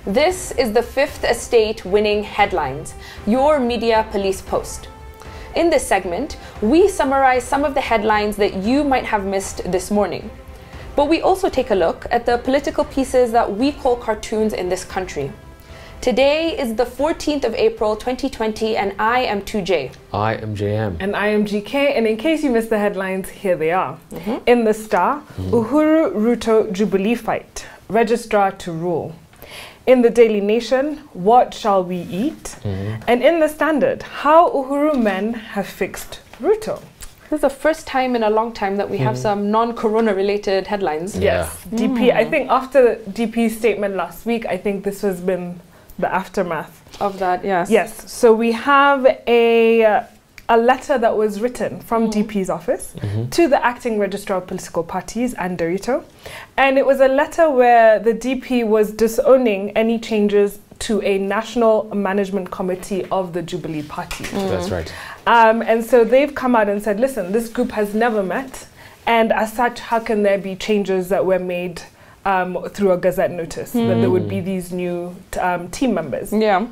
This is the Fifth Estate Winning Headlines, your media police post. In this segment, we summarize some of the headlines that you might have missed this morning. But we also take a look at the political pieces that we call cartoons in this country. Today is the 14th of April 2020 and I am 2J. I am JM. And I am GK, and in case you missed the headlines, here they are. In the Star, Uhuru Ruto Jubilee fight, registrar to rule. In the Daily Nation, what shall we eat? And in the Standard, how Uhuru men have fixed Ruto. This is the first time in a long time that we have some non-corona related headlines. Yes, DP, I think after DP's statement last week, I think this has been the aftermath of that, yes. Yes, so we have a letter that was written from DP's office to the acting registrar of political parties and Dorito. And it was a letter where the DP was disowning any changes to a national management committee of the Jubilee party. That's right. And so they've come out and said, listen, this group has never met. And as such, how can there be changes that were made through a Gazette notice, that there would be these new team members. Yeah.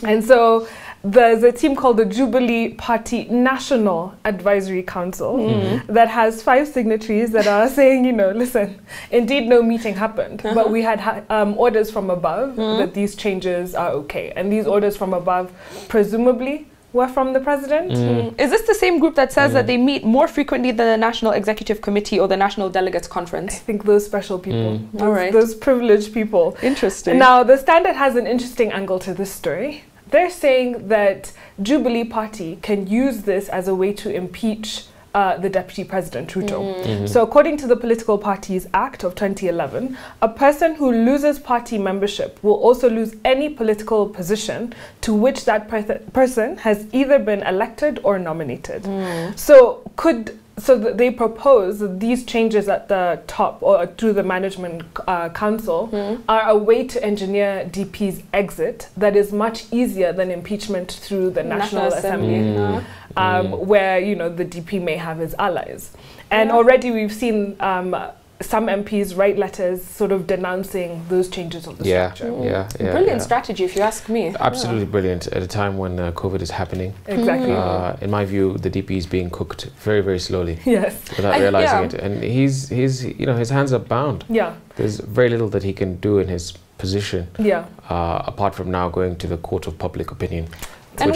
And so there's a team called the Jubilee Party National Advisory Council that has 5 signatories that are saying, you know, listen, indeed no meeting happened, but we had orders from above that these changes are okay. And these orders from above presumably were from the president. Is this the same group that says that they meet more frequently than the National Executive Committee or the National Delegates Conference? I think those special people, All right. those privileged people. Interesting. Now, the Standard has an interesting angle to this story. They're saying that Jubilee Party can use this as a way to impeach the Deputy President, Ruto. So according to the Political Parties Act of 2011, a person who loses party membership will also lose any political position to which that person has either been elected or nominated. So they propose that these changes at the top or through the management council are a way to engineer DP's exit that is much easier than impeachment through the National Assembly. Where, you know, the DP may have his allies. And already we've seen some MPs write letters sort of denouncing those changes of the structure. Brilliant strategy, if you ask me. Absolutely brilliant at a time when COVID is happening. Exactly. In my view, the DP is being cooked very, very slowly. Yes. Without realizing it. And he's, you know, his hands are bound. Yeah. There's very little that he can do in his position. Yeah. Apart from now going to the court of public opinion. And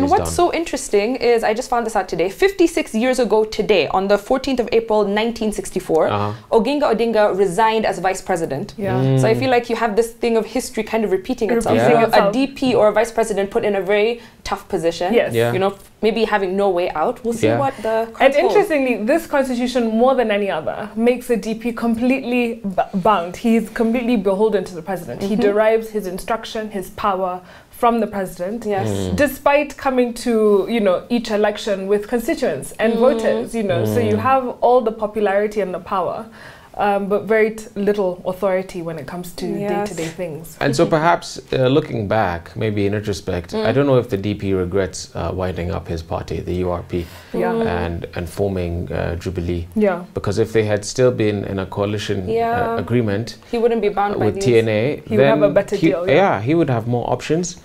what's so interesting is, I just found this out today, 56 years ago today, on the 14th of April 1964, Oginga Odinga resigned as vice president. So I feel like you have this thing of history kind of repeating itself. A DP or a vice president put in a very tough position. You know, maybe having no way out. We'll see what the And interestingly, this constitution, more than any other, makes a DP completely bound. He's completely beholden to the president. He derives his instruction, his power from the president, despite coming to, you know, each election with constituents and voters, you know, so you have all the popularity and the power, but very little authority when it comes to day-to-day things. And so perhaps looking back, maybe in retrospect, I don't know if the DP regrets winding up his party, the URP, and forming Jubilee. Because if they had still been in a coalition agreement, he wouldn't be bound with TNA, he would have a better deal. He would have more options.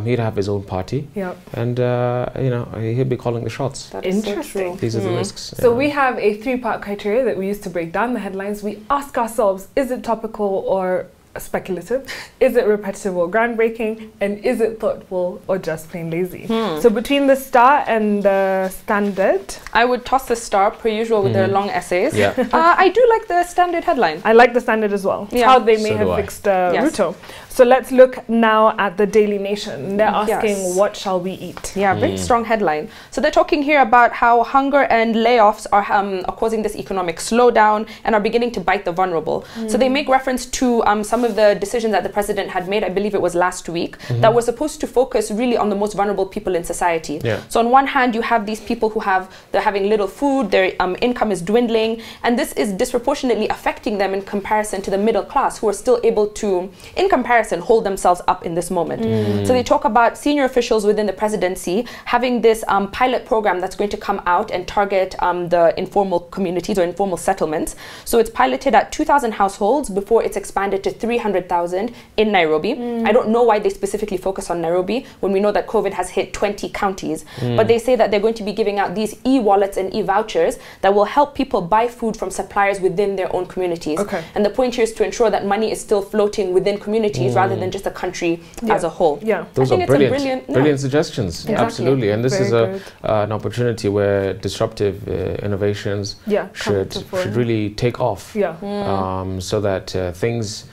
He'd have his own party, and you know, he'd be calling the shots. Interesting. So these are the risks. So we have a 3-part criteria that we use to break down the headlines. We ask ourselves, is it topical or speculative? Is it repetitive or groundbreaking? And is it thoughtful or just plain lazy? So between the Star and the Standard, I would toss the Star per usual with their long essays. I do like the Standard headline. I like the Standard as well. How they may have fixed Ruto. So let's look now at the Daily Nation. They're asking, what shall we eat? Very strong headline. So they're talking here about how hunger and layoffs are causing this economic slowdown and are beginning to bite the vulnerable. So they make reference to some of the decisions that the president had made, I believe it was last week, that were supposed to focus really on the most vulnerable people in society. So on one hand, you have these people who they're having little food, their income is dwindling, and this is disproportionately affecting them in comparison to the middle class, who are still able to, in comparison, comparison, hold themselves up in this moment. So they talk about senior officials within the presidency having this pilot program that's going to come out and target the informal communities or informal settlements. So it's piloted at 2,000 households before it's expanded to 300,000 in Nairobi. I don't know why they specifically focus on Nairobi when we know that COVID has hit 20 counties. But they say that they're going to be giving out these e-wallets and e-vouchers that will help people buy food from suppliers within their own communities. And the point here is to ensure that money is still floating within communities rather than just the country as a whole. Those are brilliant suggestions. Absolutely. And this is an opportunity where disruptive innovations should really take off. So that things,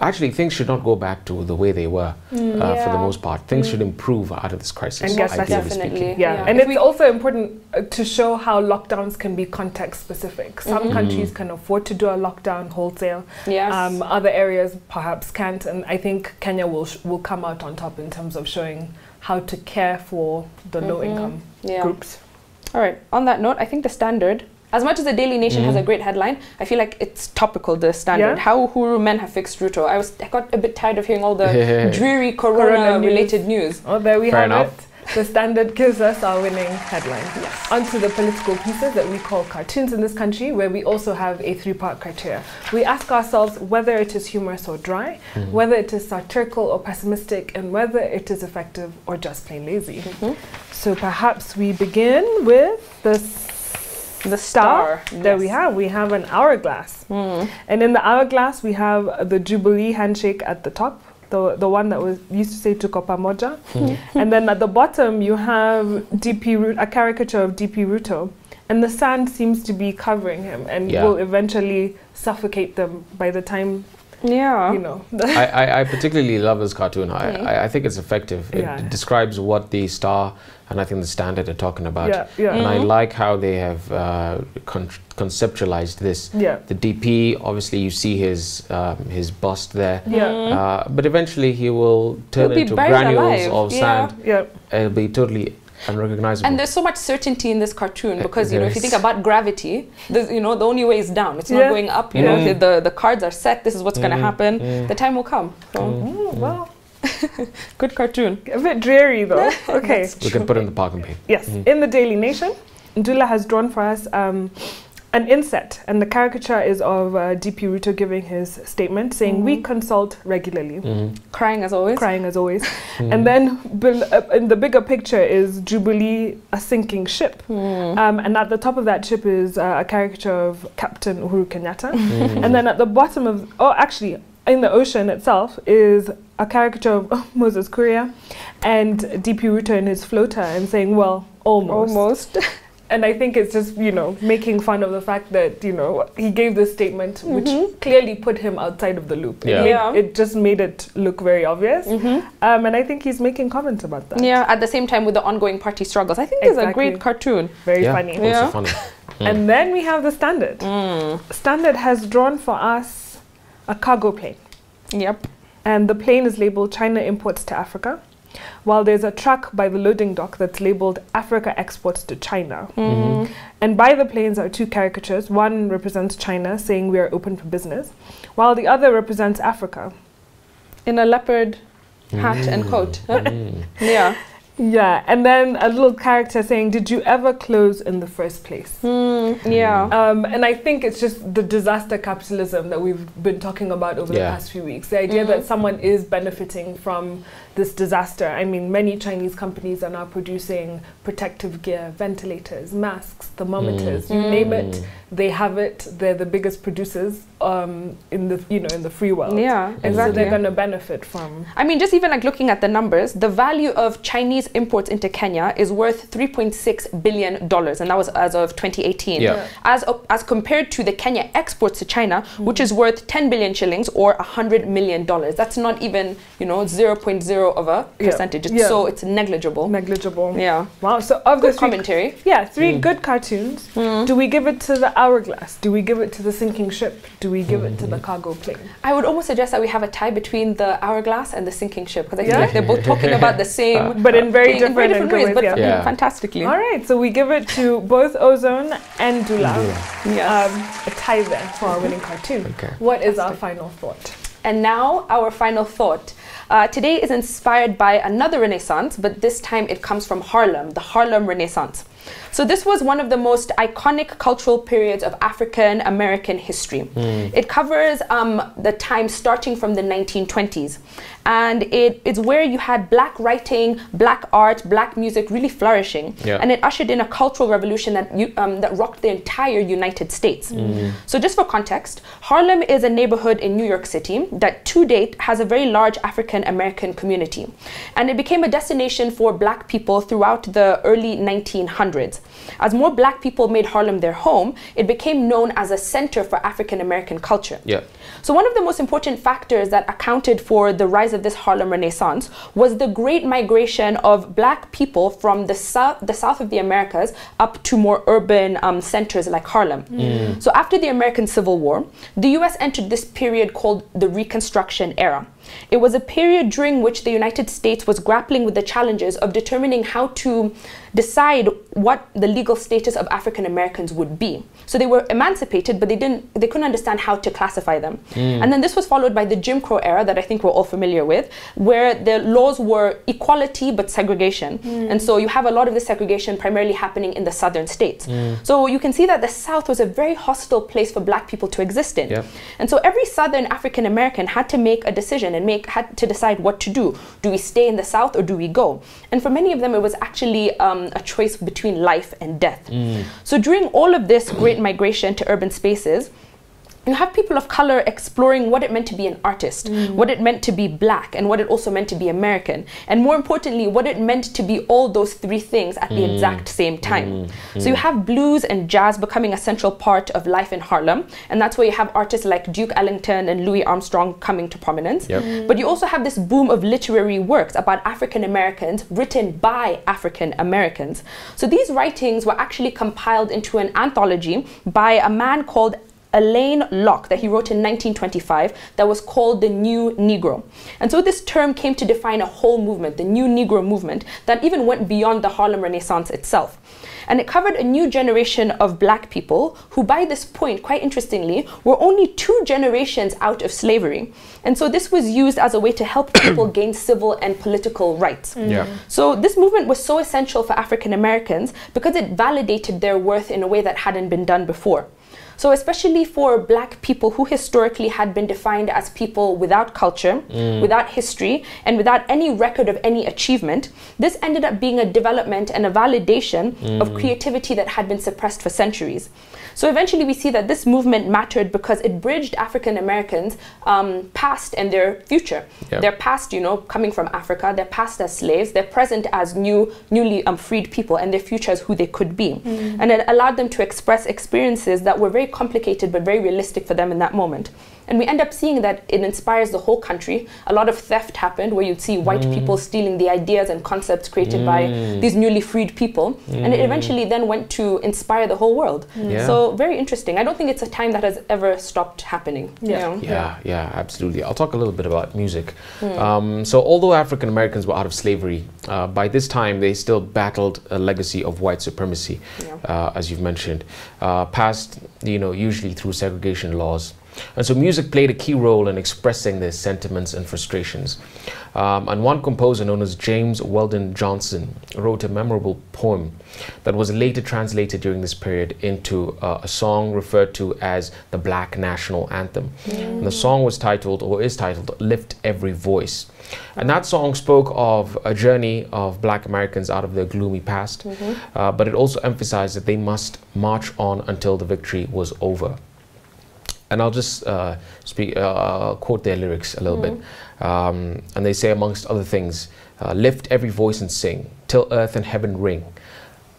actually things should not go back to the way they were for the most part. Things should improve out of this crisis. And yes, definitely. And it's also important to show how lockdowns can be context specific. Some countries can afford to do a lockdown wholesale. Other areas perhaps can't. And I think Kenya will come out on top in terms of showing how to care for the low income groups. All right. On that note, I think the Standard, as much as the Daily Nation has a great headline, I feel like it's topical, the Standard. How Uhuru men have fixed Ruto. I got a bit tired of hearing all the dreary corona-related news. Oh, there we have it. The Standard gives us our winning headline. Onto the political pieces that we call cartoons in this country, where we also have a 3-part criteria. We ask ourselves whether it is humorous or dry, whether it is satirical or pessimistic, and whether it is effective or just plain lazy. So perhaps we begin with the star that we have an hourglass. And in the hourglass we have the Jubilee handshake at the top, the one that was used to say tuko pamoja. And then at the bottom you have a caricature of DP Ruto, and the sand seems to be covering him and will eventually suffocate them by the time you know. I particularly love this cartoon. I think it's effective. It describes what the Star and I think the Standard are talking about. And I like how they have conceptualized this. The DP, obviously you see his bust there. But eventually he will turn into granules of sand. It'll be totally unrecognizable. And there's so much certainty in this cartoon because if you think about gravity, the only way is down. It's not going up. You know, the cards are set. This is what's going to happen. The time will come. So. Well, good cartoon. A bit dreary though. Okay, we can put it in the parking page. Yes, in the Daily Nation, Ndula has drawn for us an inset, and the caricature is of DP Ruto giving his statement saying we consult regularly, crying as always, and then in the bigger picture is Jubilee, a sinking ship, and at the top of that ship is a caricature of Captain Uhuru Kenyatta, and then at the bottom of in the ocean itself is a caricature of Moses Kuria and DP Ruto in his floater and saying, well, almost. And I think it's just, making fun of the fact that, he gave this statement which clearly put him outside of the loop. It just made it look very obvious. And I think he's making comments about that. At the same time with the ongoing party struggles. I think it's a great cartoon. Very funny. Also funny. And then we have the Standard. Standard has drawn for us a cargo plane. And the plane is labeled China Imports to Africa, while there's a truck by the loading dock that's labeled Africa Exports to China. And by the planes are 2 caricatures. One represents China, saying we are open for business, while the other represents Africa. In a leopard hat and coat. Yeah, and then a little character saying, did you ever close in the first place? And I think it's just the disaster capitalism that we've been talking about over the past few weeks. The idea that someone is benefiting from this disaster. I mean, many Chinese companies are now producing protective gear, ventilators, masks, thermometers, you name it, they have it. They're the biggest producers in the free world. And so they're going to benefit from. I mean, just even like looking at the numbers, the value of Chinese imports into Kenya is worth $3.6 billion, and that was as of 2018. As compared to the Kenya exports to China, which is worth 10 billion shillings or $100 million. That's not even 0.0 of a percentage. So it's negligible. Wow. So of this commentary, 3 good cartoons. Do we give it to the hourglass? Do we give it to the sinking ship? Do we give it to the cargo plane? I would almost suggest that we have a tie between the hourglass and the sinking ship, because I feel like they're both talking about the same, but in very different ways, but fantastically. All right, so we give it to both Ozone and Ndula. A tie there for our winning cartoon. What is our final thought? And now, our final thought. Today is inspired by another Renaissance, but this time it comes from Harlem, the Harlem Renaissance. So this was one of the most iconic cultural periods of African American history. It covers the time starting from the 1920s. And it's where you had black writing, black art, black music really flourishing. And it ushered in a cultural revolution that rocked the entire United States. So just for context, Harlem is a neighborhood in New York City that to date has a very large African American community. And it became a destination for black people throughout the early 1900s. As more black people made Harlem their home, it became known as a center for African American culture. So one of the most important factors that accounted for the rise of this Harlem Renaissance was the great migration of black people from the south of the Americas up to more urban centers like Harlem. So after the American Civil War, the US entered this period called the Reconstruction era. It was a period during which the United States was grappling with the challenges of determining how to decide what the legal status of African Americans would be. So they were emancipated, but they couldn't understand how to classify them. And then this was followed by the Jim Crow era that I think we're all familiar with, where the laws were equality but segregation. And so you have a lot of the segregation primarily happening in the southern states. So you can see that the South was a very hostile place for black people to exist in. And so every Southern African American had to make a decision and had to decide what to do. Do we stay in the South or do we go? And for many of them, it was actually a choice between life and death. So during all of this great migration to urban spaces, you have people of color exploring what it meant to be an artist, what it meant to be black, and what it also meant to be American. And more importantly, what it meant to be all those three things at the exact same time. So you have blues and jazz becoming a central part of life in Harlem. And that's where you have artists like Duke Ellington and Louis Armstrong coming to prominence. But you also have this boom of literary works about African Americans written by African Americans. So these writings were actually compiled into an anthology by a man called Alain Locke that he wrote in 1925 that was called the New Negro. And so this term came to define a whole movement, the New Negro movement, that even went beyond the Harlem Renaissance itself. And it covered a new generation of black people who by this point, quite interestingly, were only 2 generations out of slavery. And so this was used as a way to help people gain civil and political rights. So this movement was so essential for African Americans because it validated their worth in a way that hadn't been done before. So especially for black people who historically had been defined as people without culture, without history, and without any record of any achievement, this ended up being a development and a validation of creativity that had been suppressed for centuries. So eventually we see that this movement mattered because it bridged African Americans' past and their future. Their past, you know, coming from Africa, their past as slaves, their present as newly freed people, and their future as who they could be. And it allowed them to express experiences that were very complicated but very realistic for them in that moment. And we end up seeing that it inspires the whole country. A lot of theft happened where you'd see white people stealing the ideas and concepts created by these newly freed people. And it eventually then went to inspire the whole world. So very interesting. I don't think it's a time that has ever stopped happening. Yeah, absolutely. I'll talk a little bit about music. So although African Americans were out of slavery, by this time they still battled a legacy of white supremacy, as you've mentioned, passed, you know, usually through segregation laws. And so music played a key role in expressing their sentiments and frustrations. And one composer known as James Weldon Johnson wrote a memorable poem that was later translated during this period into a song referred to as the Black National Anthem. And the song was titled, or is titled, Lift Every Voice. And that song spoke of a journey of black Americans out of their gloomy past, but it also emphasized that they must march on until the victory was over. And I'll just quote their lyrics a little bit. And they say, amongst other things, lift every voice and sing, till earth and heaven ring.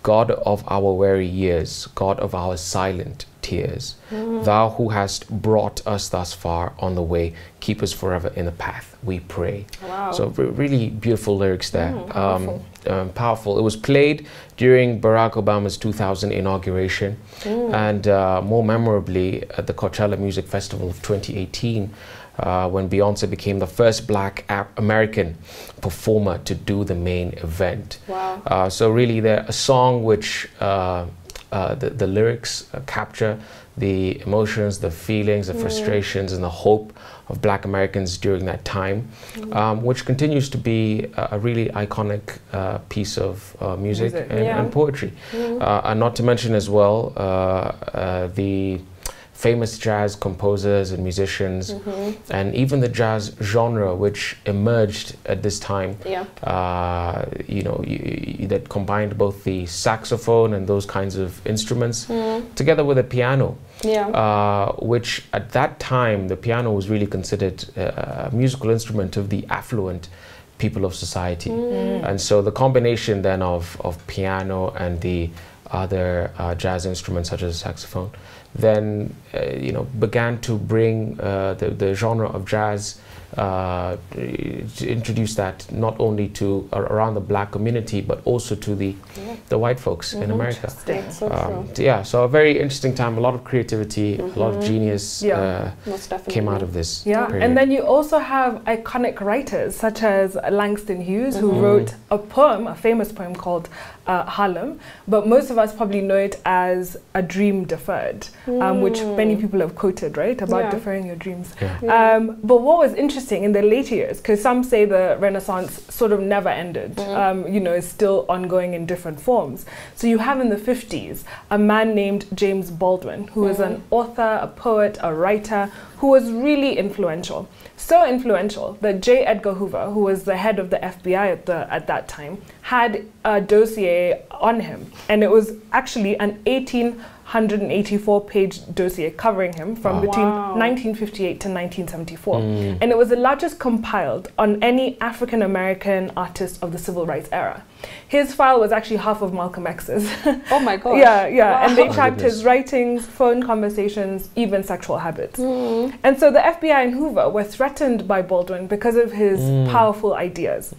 God of our weary years, God of our silent tears, thou who hast brought us thus far on the way, keep us forever in the path, we pray. So really beautiful lyrics there. Powerful. It was played during Barack Obama's 2000 inauguration, and more memorably at the Coachella Music Festival of 2018, when Beyonce became the first black American performer to do the main event. So really, a song which the lyrics capture the emotions, the feelings, the frustrations, and the hope of Black Americans during that time, which continues to be a really iconic piece of music and poetry. And not to mention as well the famous jazz composers and musicians, and even the jazz genre which emerged at this time, you know, that combined both the saxophone and those kinds of instruments together with a piano, which at that time the piano was really considered a musical instrument of the affluent people of society. And so the combination then of piano and the other jazz instruments such as saxophone then you know, began to bring the genre of jazz, to introduce that not only to around the Black community but also to the white folks in America. So a very interesting time, a lot of creativity, a lot of genius came out of this period. And then you also have iconic writers such as Langston Hughes, who wrote a poem, a famous poem called Harlem, but most of us probably know it as A Dream Deferred, which many people have quoted, right, about deferring your dreams. But what was interesting in the later years, because some say the Renaissance sort of never ended, you know, it's still ongoing in different forms. So you have in the 50s a man named James Baldwin, who is an author, a poet, a writer, who was really influential. So influential that J. Edgar Hoover, who was the head of the FBI at that time, had a dossier on him. And it was actually an 1,884-page dossier covering him from between 1958 to 1974. And it was the largest compiled on any African-American artist of the Civil Rights era. His file was actually half of Malcolm X's. Oh my gosh. And they tracked his writings, phone conversations, even sexual habits. And so the FBI and Hoover were threatened by Baldwin because of his powerful ideas.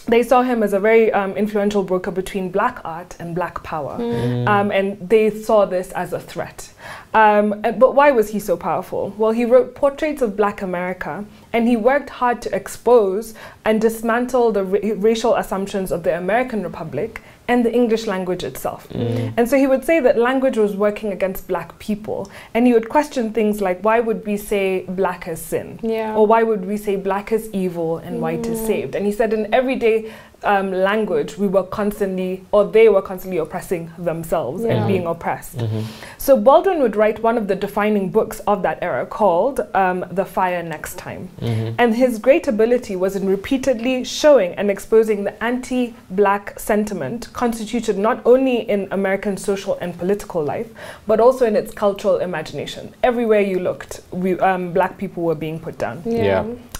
They saw him as a very influential broker between Black art and Black power. And they saw this as a threat. But why was he so powerful? Well, he wrote portraits of Black America, and he worked hard to expose and dismantle the racial assumptions of the American Republic and the English language itself. And so he would say that language was working against Black people, and he would question things like, why would we say Black is sin? Or why would we say Black is evil and white is saved? And he said in everyday language, we were constantly, or they were constantly oppressing themselves and being oppressed. So Baldwin would write one of the defining books of that era called The Fire Next Time. And his great ability was in repeatedly showing and exposing the anti-Black sentiment constituted not only in American social and political life, but also in its cultural imagination. Everywhere you looked, Black people were being put down.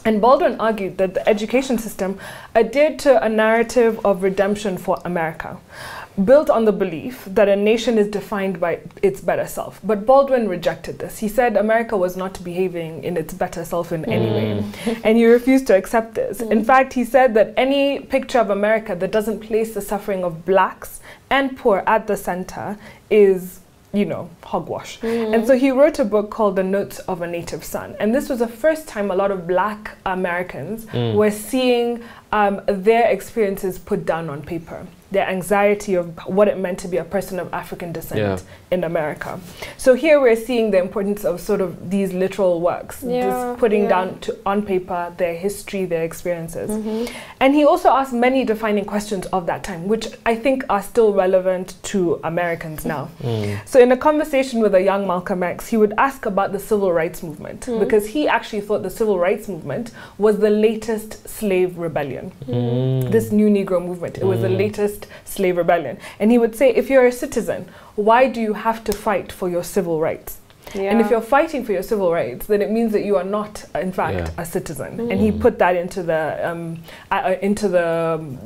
And Baldwin argued that the education system adhered to a narrative of redemption for America, built on the belief that a nation is defined by its better self. But Baldwin rejected this. He said America was not behaving in its better self in any way, and he refused to accept this. In fact, he said that any picture of America that doesn't place the suffering of Blacks and poor at the center is, you know, hogwash. And so he wrote a book called The Notes of a Native Son. And this was the first time a lot of Black Americans were seeing their experiences put down on paper, their anxiety of what it meant to be a person of African descent in America. So here we're seeing the importance of sort of these literal works, just putting down on paper their history, their experiences. And he also asked many defining questions of that time, which I think are still relevant to Americans now. So in a conversation with a young Malcolm X, he would ask about the Civil Rights Movement, because he actually thought the Civil Rights Movement was the latest slave rebellion. This new Negro movement, it was the latest slave rebellion. And he would say, if you're a citizen, why do you have to fight for your civil rights? And if you're fighting for your civil rights, then it means that you are not, in fact, a citizen. And he put that into the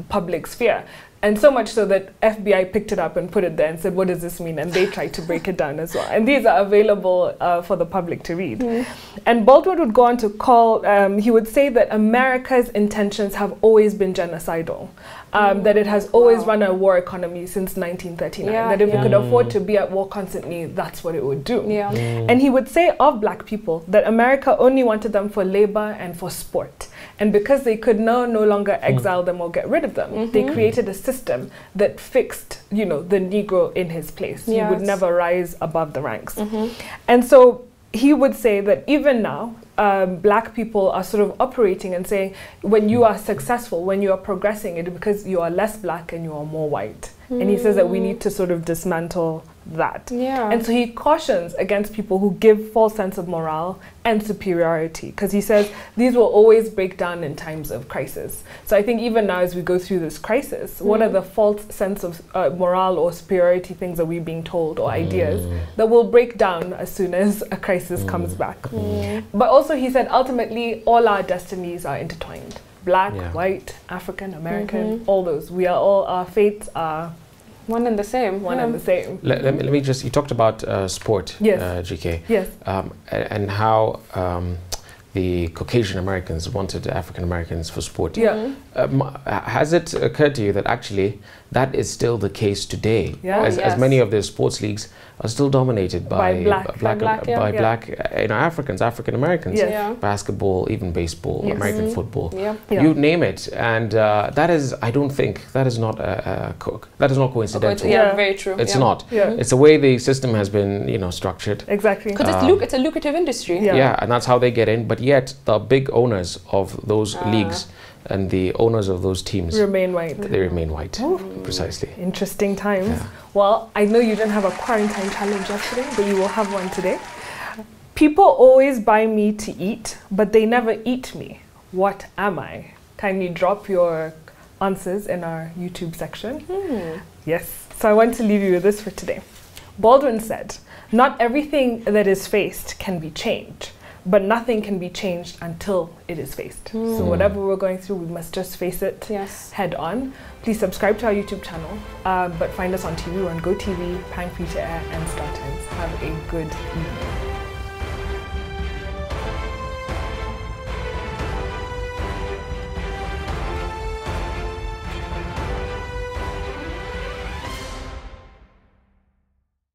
public sphere. And so much so that FBI picked it up and put it there and said, what does this mean? And they tried to break it down as well. And these are available for the public to read. And Baldwin would go on to call, he would say that America's intentions have always been genocidal. that it has always run a war economy since 1939. That if it could afford to be at war constantly, that's what it would do. And he would say of black people that America only wanted them for labor and for sport. And because they could no longer exile them or get rid of them, they created a system that fixed, you know, the Negro in his place. He would never rise above the ranks. And so he would say that even now, black people are sort of operating and saying, when you are successful, when you are progressing, it's because you are less black and you are more white. And he says that we need to sort of dismantle that. And so he cautions against people who give false sense of morale and superiority, because he says these will always break down in times of crisis. So I think even now as we go through this crisis, what are the false sense of morale or superiority things that we're being told or ideas that will break down as soon as a crisis comes back. But also he said ultimately all our destinies are intertwined. Black, white, African, American, all those. We are all, our fates are one and the same. One and the same. Let me just, you talked about sport, GK. And how the Caucasian Americans wanted African Americans for sport. Has it occurred to you that actually that is still the case today? As many of the sports leagues are still dominated by black you know, African Americans. Basketball, even baseball, American football, you name it. And that is, I don't think, that is not that is not coincidental. Very true. It's not. It's the way the system has been, you know, structured. Exactly. Because it's a lucrative industry. And that's how they get in. But yet the big owners of those leagues and the owners of those teams remain white. They remain white. Precisely. Interesting times. Well, I know you didn't have a quarantine challenge yesterday, but you will have one today. People always buy me to eat, but they never eat me. What am I? Kindly drop your answers in our YouTube section. Yes. So I want to leave you with this for today. Baldwin said, "Not everything that is faced can be changed, but nothing can be changed until it is faced." So whatever we're going through, we must just face it head on. Please subscribe to our YouTube channel, but find us on TV. We're on GoTV, Pang Free to Air, and StarTimes. Have a good evening.